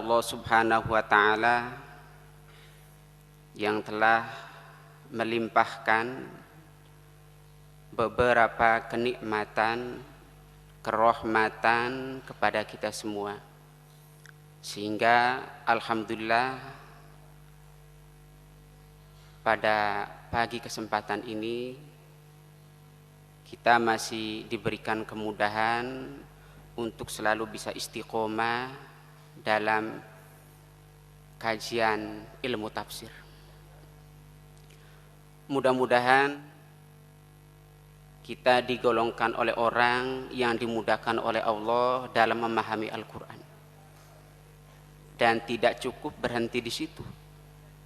Allah Subhanahu wa Ta'ala yang telah melimpahkan beberapa kenikmatan, kerahmatan kepada kita semua, sehingga alhamdulillah pada pagi kesempatan ini kita masih diberikan kemudahan untuk selalu bisa istiqomah dalam kajian ilmu tafsir. Mudah-mudahan kita digolongkan oleh orang yang dimudahkan oleh Allah dalam memahami Al-Quran, dan tidak cukup berhenti di situ,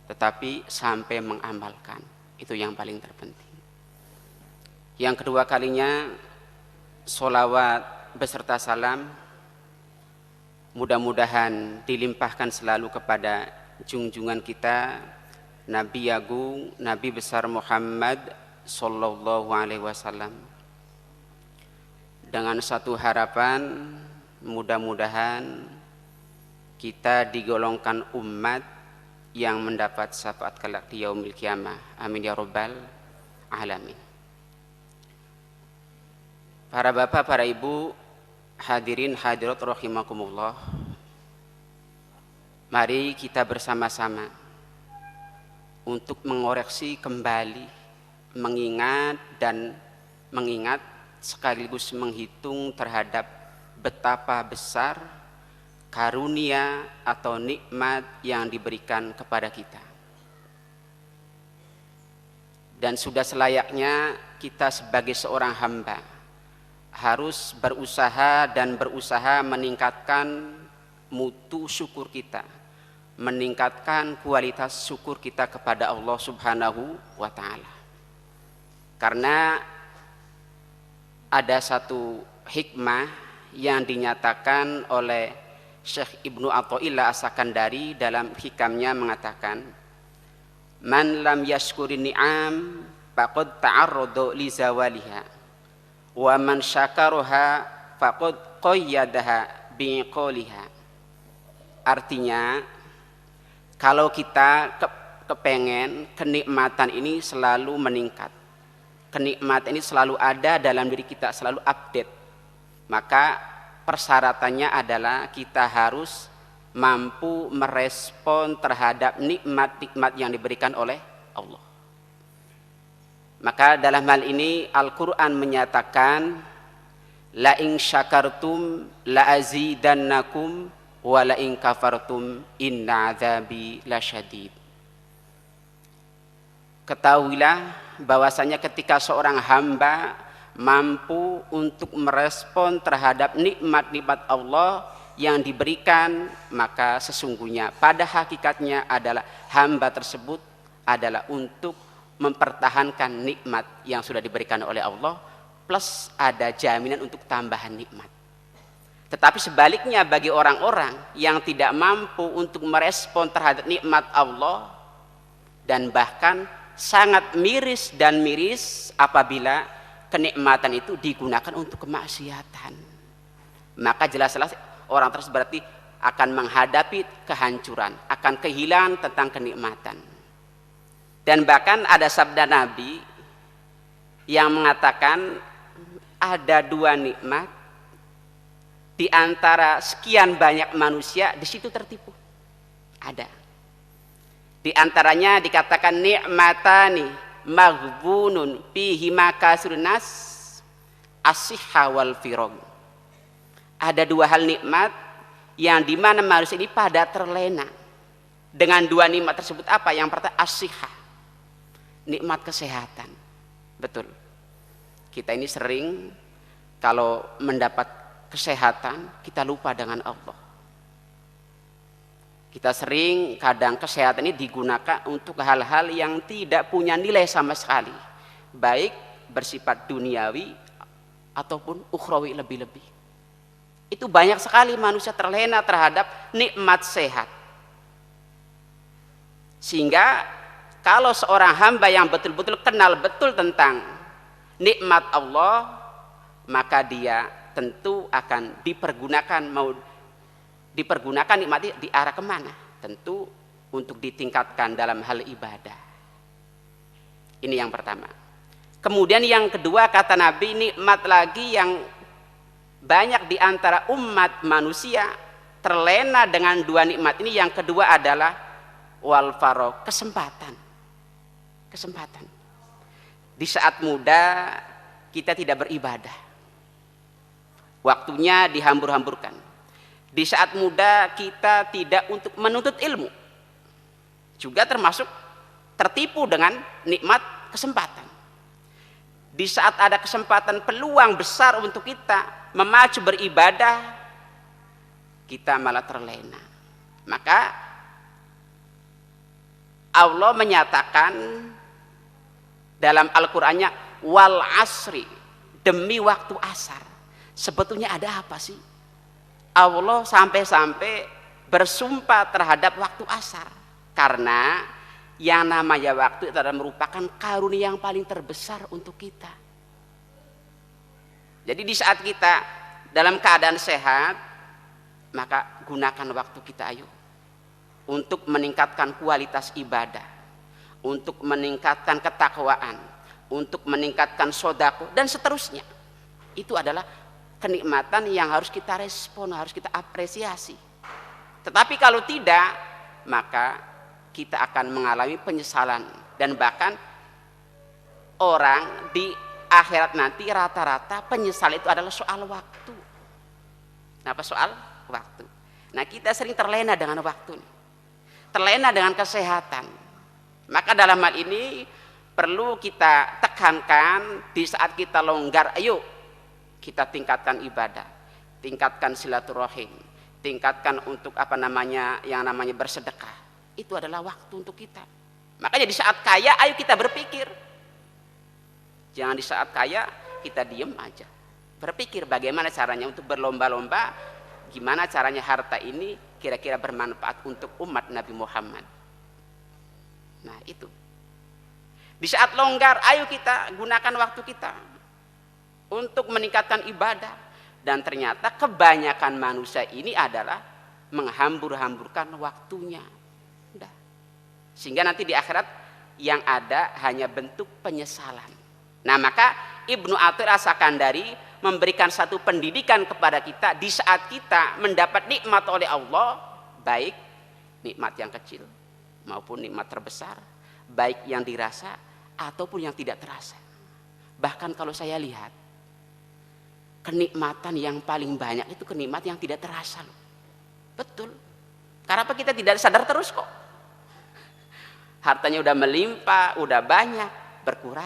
tetapi sampai mengamalkan. Itu yang paling terpenting. Yang kedua kalinya, sholawat beserta salam mudah-mudahan dilimpahkan selalu kepada junjungan kita Nabi Agung, Nabi besar Muhammad sallallahu alaihi wasallam, dengan satu harapan, mudah-mudahan kita digolongkan umat yang mendapat syafaat kelak di yaumil qiyamah. Amin ya rabbal alamin. Para bapak, para ibu, hadirin hadirat rahimakumullah, mari kita bersama-sama untuk mengoreksi kembali, mengingat sekaligus menghitung terhadap betapa besar karunia atau nikmat yang diberikan kepada kita. Dan sudah selayaknya kita sebagai seorang hamba harus berusaha meningkatkan mutu syukur kita, meningkatkan kualitas syukur kita kepada Allah Subhanahu wa Ta'ala. Karena ada satu hikmah yang dinyatakan oleh Syekh Ibnu Athaillah As-Sakandari dalam hikamnya mengatakan, man lam yashkurin ni'am faqad ta'arrada li zawaliha wa man syakaroha faqad qayyadaha biqoliha. Artinya, kalau kita kepengen kenikmatan ini selalu meningkat, kenikmatan ini selalu ada dalam diri kita, selalu update, maka persyaratannya adalah kita harus mampu merespon terhadap nikmat-nikmat yang diberikan oleh Allah. Maka dalam hal ini Al-Quran menyatakan, la in syakartum la azidannakum wa la in kafartum inna azabi lasyadid. Ketahuilah bahwasanya ketika seorang hamba mampu untuk merespon terhadap nikmat-nikmat Allah yang diberikan, maka sesungguhnya pada hakikatnya adalah hamba tersebut adalah untuk mempertahankan nikmat yang sudah diberikan oleh Allah, plus ada jaminan untuk tambahan nikmat. Tetapi sebaliknya, bagi orang-orang yang tidak mampu untuk merespon terhadap nikmat Allah, dan bahkan sangat miris apabila kenikmatan itu digunakan untuk kemaksiatan, maka jelas-jelas orang tersebut berarti akan menghadapi kehancuran, akan kehilangan tentang kenikmatan. Dan bahkan ada sabda Nabi yang mengatakan ada dua nikmat di antara sekian banyak manusia, di situ tertipu. Ada. Di antaranya dikatakan ni'matani maghbunun fihi makasirun nas as-sihha wal firag. Ada dua hal nikmat yang dimana manusia ini pada terlena dengan dua nikmat tersebut. Apa? Yang pertama as-sihha, nikmat kesehatan. Betul, kita ini sering kalau mendapat kesehatan kita lupa dengan Allah. Kita sering kadang kesehatan ini digunakan untuk hal-hal yang tidak punya nilai sama sekali, baik bersifat duniawi ataupun ukhrawi lebih-lebih. Itu banyak sekali manusia terlena terhadap nikmat sehat. Sehingga kalau seorang hamba yang betul-betul kenal betul tentang nikmat Allah, maka dia tentu akan dipergunakan mau dipergunakan nikmat di arah kemana? Tentu untuk ditingkatkan dalam hal ibadah. Ini yang pertama. Kemudian yang kedua, kata Nabi, nikmat lagi yang banyak di antara umat manusia terlena dengan dua nikmat ini. Yang kedua adalah wal faragh, kesempatan. Kesempatan. Di saat muda kita tidak beribadah, waktunya dihambur-hamburkan. Di saat muda kita tidak untuk menuntut ilmu, juga termasuk tertipu dengan nikmat kesempatan. Di saat ada kesempatan peluang besar untuk kita memacu beribadah, kita malah terlena. Maka Allah menyatakan dalam Al-Qur'annya, wal asri, demi waktu asar. Sebetulnya ada apa sih? Allah sampai-sampai bersumpah terhadap waktu asar, karena yang namanya waktu itu adalah merupakan karunia yang paling terbesar untuk kita. Jadi di saat kita dalam keadaan sehat, maka gunakan waktu kita ayo untuk meningkatkan kualitas ibadah, untuk meningkatkan ketakwaan, untuk meningkatkan sodako dan seterusnya. Itu adalah kenikmatan yang harus kita respon, harus kita apresiasi. Tetapi kalau tidak, maka kita akan mengalami penyesalan, dan bahkan orang di akhirat nanti rata-rata penyesal itu adalah soal waktu. Kenapa soal waktu? Nah, kita sering terlena dengan waktu, terlena dengan kesehatan. Maka dalam hal ini perlu kita tekankan, di saat kita longgar, ayo kita tingkatkan ibadah, tingkatkan silaturahim, tingkatkan untuk yang namanya bersedekah. Itu adalah waktu untuk kita. Makanya di saat kaya, ayo kita berpikir. Jangan di saat kaya kita diem aja. Berpikir bagaimana caranya untuk berlomba-lomba, gimana caranya harta ini kira-kira bermanfaat untuk umat Nabi Muhammad. Nah itu. Di saat longgar, ayo kita gunakan waktu kita untuk meningkatkan ibadah. Dan ternyata kebanyakan manusia ini adalah menghambur-hamburkan waktunya. Sehingga nanti di akhirat yang ada hanya bentuk penyesalan. Nah, maka Ibnu Athir As-Sakandari memberikan satu pendidikan kepada kita di saat kita mendapat nikmat oleh Allah, baik nikmat yang kecil maupun nikmat terbesar, baik yang dirasa ataupun yang tidak terasa. Bahkan kalau saya lihat, kenikmatan yang paling banyak itu kenikmatan yang tidak terasa loh. Betul. Karena apa? Kita tidak sadar terus kok. Hartanya udah melimpah, udah banyak, berkurang.